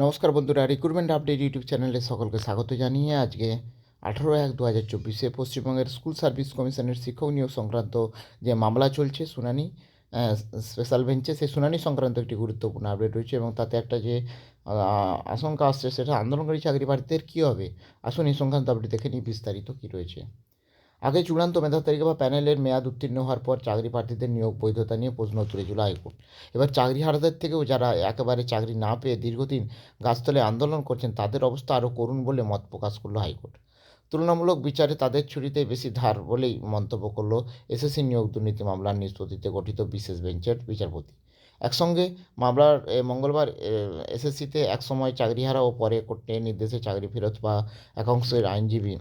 নমস্কার বন্ধুরা, recruitment update YouTube চ্যানেলে সকলকে স্বাগত জানিয়ে আজকে 18/1/2024 পশ্চিমবঙ্গের স্কুল সার্ভিস কমিশনের শিক্ষক নিয়োগ সংক্রান্ত যে মামলা চলছে শুনানি স্পেশাল বেঞ্চে, সেই শুনানি সংক্রান্ত একটি গুরুত্বপূর্ণ আপডেট রয়েছে এবং তাতে একটা যে আশঙ্কা আসছে সেটা আন্দোলনকারী চাকরি প্রার্থীদের কী হবে। আসুন এই সংক্রান্ত আপডেট দেখে নিই বিস্তারিত কী রয়েছে। আগে চূড়ান্ত মেধা তালিকা বা প্যানেলের মেয়াদ উত্তীর্ণ হওয়ার পর চাকরি প্রার্থীদের নিয়োগ বৈধতা নিয়ে প্রশ্ন তুলেছিল হাইকোর্ট। এবার চাকরিহারাদের থেকেও যারা একেবারে চাকরি না পেয়ে দীর্ঘদিন গাছতলায় আন্দোলন করছেন তাদের অবস্থা আরও করুণ বলে মত প্রকাশ করলো হাইকোর্ট। তুলনামূলক বিচারে তাদের ছুরিতে বেশি ধার বলেই মন্তব্য করলো এসএসসি নিয়োগ দুর্নীতি মামলার নিষ্পত্তিতে গঠিত বিশেষ বেঞ্চের বিচারপতি। একসঙ্গে মামলার মঙ্গলবার এসএসসিতে একসময় চাকরিহারা ও পরে কোর্টের নির্দেশে চাকরি ফেরত বা একাংশের আইনজীবী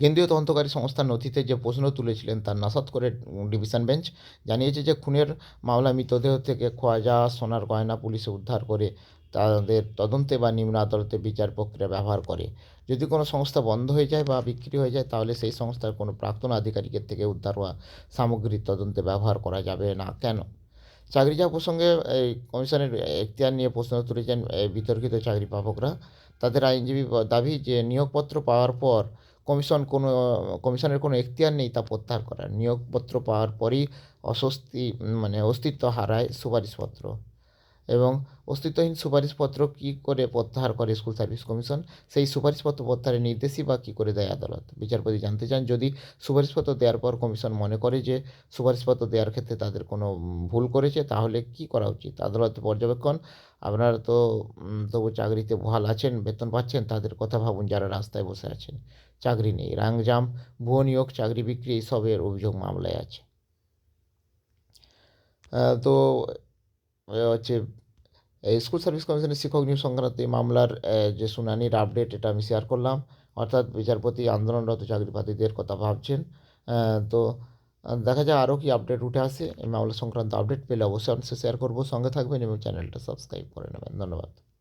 কেন্দ্রীয় তদন্তকারী সংস্থার নথিতে যে প্রশ্ন তুলেছিলেন তার নস্যাৎ করে ডিভিশন বেঞ্চ জানিয়েছে যে খুনের মামলা মৃতদেহ থেকে খোয়া যাওয়া সোনার গয়না পুলিশে উদ্ধার করে তাদের তদন্তে বা নিম্ন আদালতে বিচার প্রক্রিয়া ব্যবহার করে। যদি কোনো সংস্থা বন্ধ হয়ে যায় বা বিক্রি হয়ে যায় তাহলে সেই সংস্থার কোনো প্রাক্তন আধিকারিকের থেকে উদ্ধার হওয়া সামগ্রীর তদন্তে ব্যবহার করা যাবে না কেন? চাকরি যাওয়া প্রসঙ্গে এই কমিশনের এখতিয়ার নিয়ে প্রশ্ন তুলেছেন বিতর্কিত চাকরি পাবকরা। তাদের আইনজীবী দাবি যে নিয়োগপত্র পাওয়ার পর কমিশনের কোনো এখতিয়ার নেই তা প্রত্যাহার করার। নিয়োগপত্র পাওয়ার পরই অস্তিত্ব হারায় সুপারিশপত্র এবং অস্তিত্বহীন সুপারিশপত্র কী করে প্রত্যাহার করে স্কুল সার্ভিস কমিশন, সেই সুপারিশপত্র প্রত্যাহারের নির্দেশই বা কী করে দেয় আদালত। বিচারপতি জানতে চান, যদি সুপারিশপত্র দেওয়ার পর কমিশন মনে করে যে সুপারিশপত্র দেওয়ার ক্ষেত্রে তাদের কোনো ভুল করেছে তাহলে কি করা উচিত। আদালত পর্যবেক্ষণ, আপনারা তো তবু চাকরিতে বহাল আছেন, বেতন পাচ্ছেন, তাদের কথা ভাবুন যারা রাস্তায় বসে আছেন, চাকরি নেই, র্যাঙ্কজাম, ভুয়ো নিয়োগ, চাকরি বিক্রি এইসবের অভিযোগ মামলায় আছে। তো হচ্ছে এই স্কুল সার্ভিস কমিশনের শিক্ষক নিয়োগ সংক্রান্ত এই মামলার যে শুনানির আপডেট এটা আমি শেয়ার করলাম। অর্থাৎ বিচারপতি আন্দোলনরত চাকরি প্রার্থীদের কথা ভাবছেন। তো দেখা যাক আরও কি আপডেট উঠে আসে। এই মামলা সংক্রান্ত আপডেট পেলে অবশ্যই শেয়ার করব। সঙ্গে থাকবেন এবং চ্যানেলটা সাবস্ক্রাইব করে নেবেন। ধন্যবাদ।